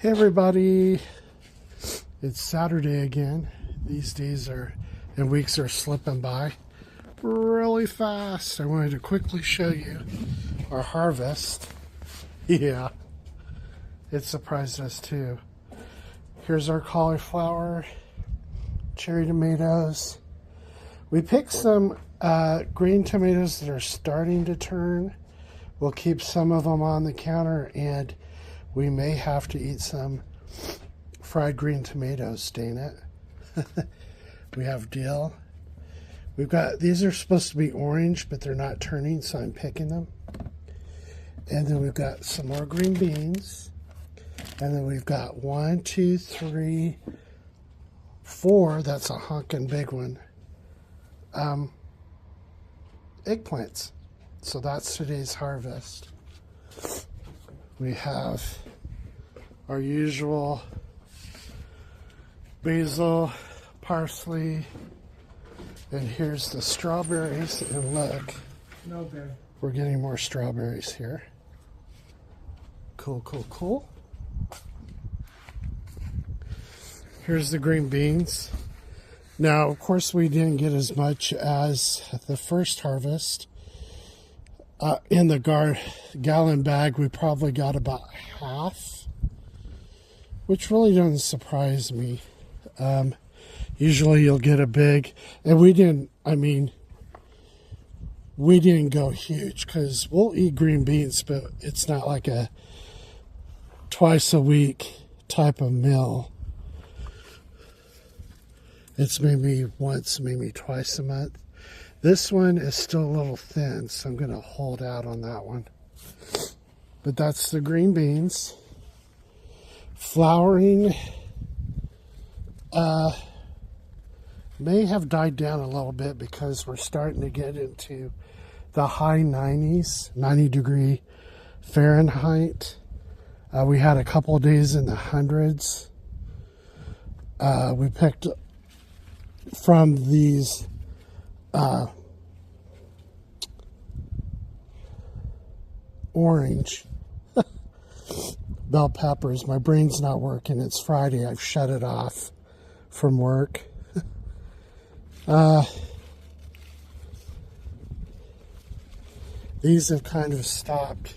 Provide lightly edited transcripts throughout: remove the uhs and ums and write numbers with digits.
Hey everybody, it's Saturday again. These days and weeks are slipping by really fast. I wanted to quickly show you our harvest. Yeah, it surprised us too. Here's our cauliflower, cherry tomatoes. We picked some green tomatoes that are starting to turn. We'll keep some of them on the counter, and we may have to eat some fried green tomatoes, dang it. We have dill. We've got, these are supposed to be orange, but they're not turning, so I'm picking them. And then we've got some more green beans. And then we've got 1, 2, 3, 4, that's a honkin' big one, eggplants. So that's today's harvest. We have our usual basil, parsley, and here's the strawberries. And look, we're getting more strawberries here. Cool, cool, cool. Here's the green beans. Now, of course, we didn't get as much as the first harvest. In the gallon bag, we probably got about half, which really doesn't surprise me. Usually you'll get a big, and we didn't go huge because we'll eat green beans, but it's not like a twice a week type of meal. It's maybe once, maybe twice a month. This one is still a little thin, so I'm going to hold out on that one. But that's the green beans. Flowering may have died down a little bit because we're starting to get into the high 90s, 90-degree Fahrenheit. We had a couple of days in the hundreds. We picked from these orange bell peppers. My brain's not working. It's Friday. I've shut it off from work. These have kind of stopped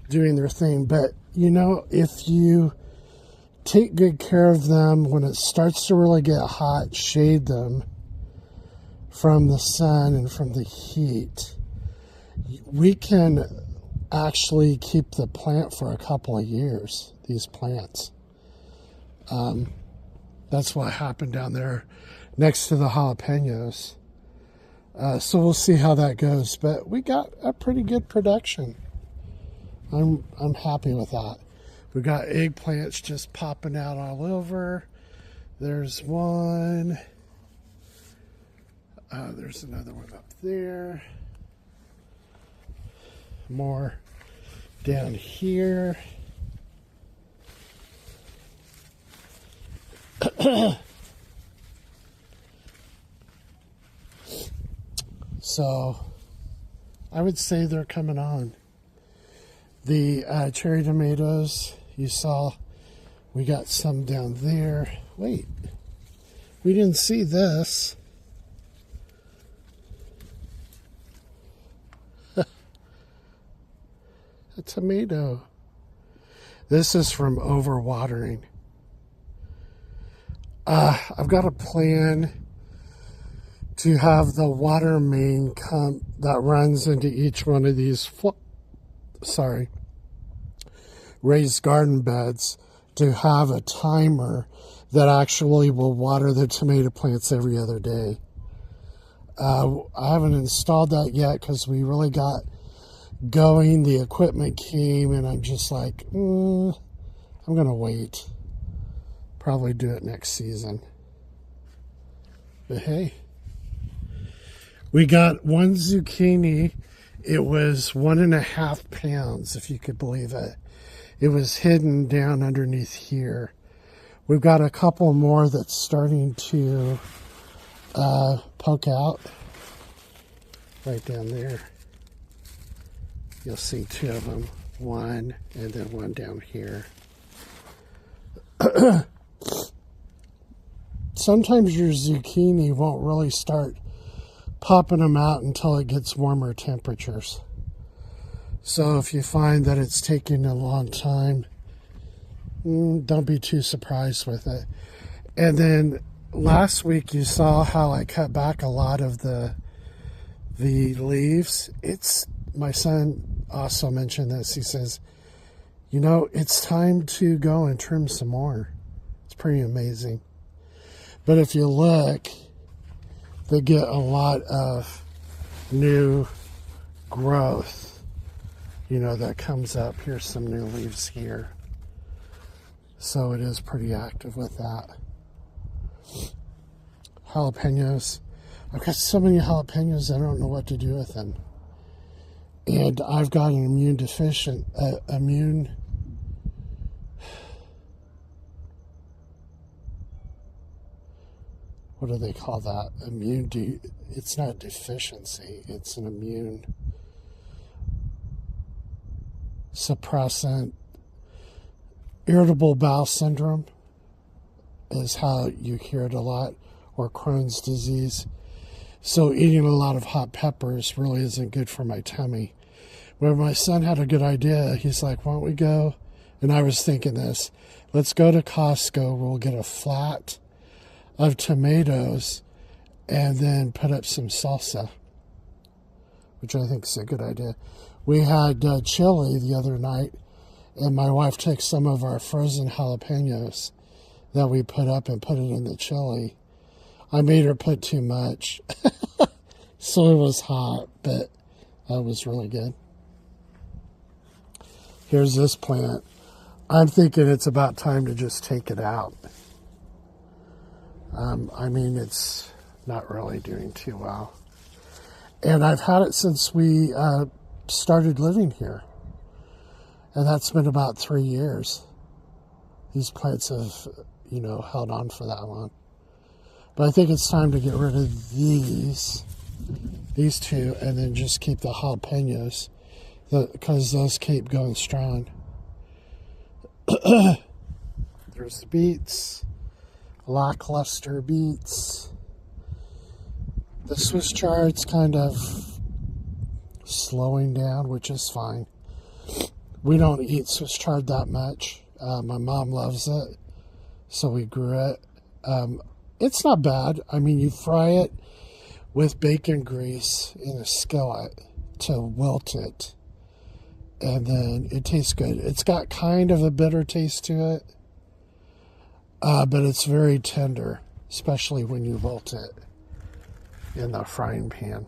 doing their thing, but you know, if you take good care of them, when it starts to really get hot, shade them from the sun and from the heat, we can actually keep the plant for a couple of years, these plants. That's what happened down there next to the jalapenos. So we'll see how that goes, but we got a pretty good production. I'm happy with that. We got eggplants just popping out all over. There's one. There's another one up there. More down here. So I would say they're coming on. The cherry tomatoes, you saw, we got some down there. Wait, we didn't see this. A tomato. This is from overwatering. I've got a plan to have the water main that runs into each one of these raised garden beds, to have a timer that actually will water the tomato plants every other day. I haven't installed that yet because we really got going. The equipment came and I'm just like, I'm going to wait. Probably do it next season. But hey, we got one zucchini. It was 1.5 pounds, if you could believe it. It was hidden down underneath here. We've got a couple more that's starting to poke out right down there. You'll see 2 of them, one and then one down here. Sometimes your zucchini won't really start popping them out until it gets warmer temperatures. So if you find that it's taking a long time, don't be too surprised with it. And then last week you saw how I cut back a lot of the leaves. My son also mentioned this. He says, you know, it's time to go and trim some more. It's pretty amazing. But if you look, they get a lot of new growth, you know, that comes up. Here's some new leaves here. So it is pretty active with that. Jalapenos. I've got so many jalapenos, I don't know what to do with them. And I've got an what do they call that? It's not deficiency, it's an immune suppressant. Irritable bowel syndrome is how you hear it a lot, or Crohn's disease. So eating a lot of hot peppers really isn't good for my tummy. When my son had a good idea, he's like, why don't we go? And I was thinking this, let's go to Costco, we'll get a flat of tomatoes and then put up some salsa, which I think is a good idea. We had chili the other night, and my wife took some of our frozen jalapenos that we put up and put it in the chili. I made her put too much, so it was hot, but that was really good. Here's this plant. I'm thinking it's about time to just take it out. I mean, it's not really doing too well. And I've had it since we started living here. And that's been about 3 years. These plants have, you know, held on for that long. But I think it's time to get rid of these two, and then just keep the jalapenos, because those keep going strong. There's the beets, lackluster beets. The Swiss chard's kind of slowing down, which is fine. We don't eat Swiss chard that much. My mom loves it, so we grew it. It's not bad. I mean, you fry it with bacon grease in a skillet to wilt it, and then it tastes good. It's got kind of a bitter taste to it, but it's very tender, especially when you wilt it in the frying pan.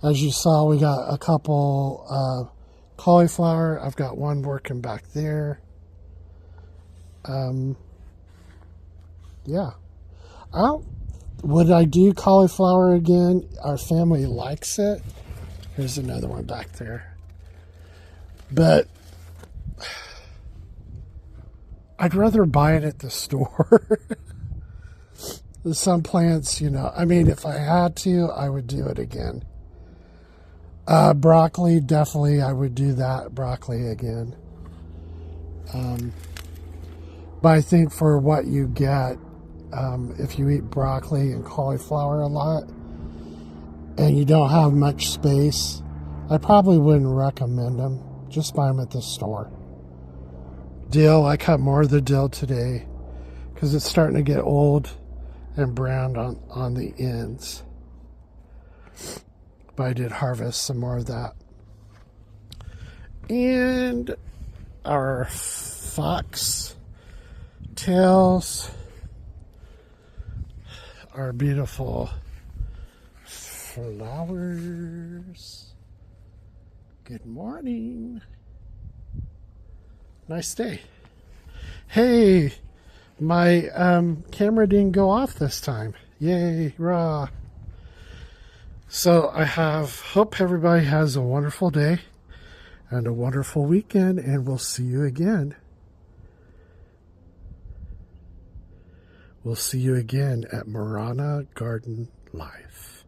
As you saw, we got a couple cauliflower. I've got one working back there. Yeah. Would I do cauliflower again? Our family likes it. Here's another one back there. But I'd rather buy it at the store. Some plants, you know, I mean, if I had to, I would do it again. Broccoli, definitely I would do that broccoli again. But I think for what you get, if you eat broccoli and cauliflower a lot and you don't have much space, I probably wouldn't recommend them. Just buy them at the store. Dill, I cut more of the dill today because it's starting to get old and brown on the ends. But I did harvest some more of that. And our fox tails, our beautiful flowers. Good morning. Nice day. Hey, my camera didn't go off this time. Yay, rah. So I hope everybody has a wonderful day and a wonderful weekend, and we'll see you again. We'll see you again at Marana Garden Life.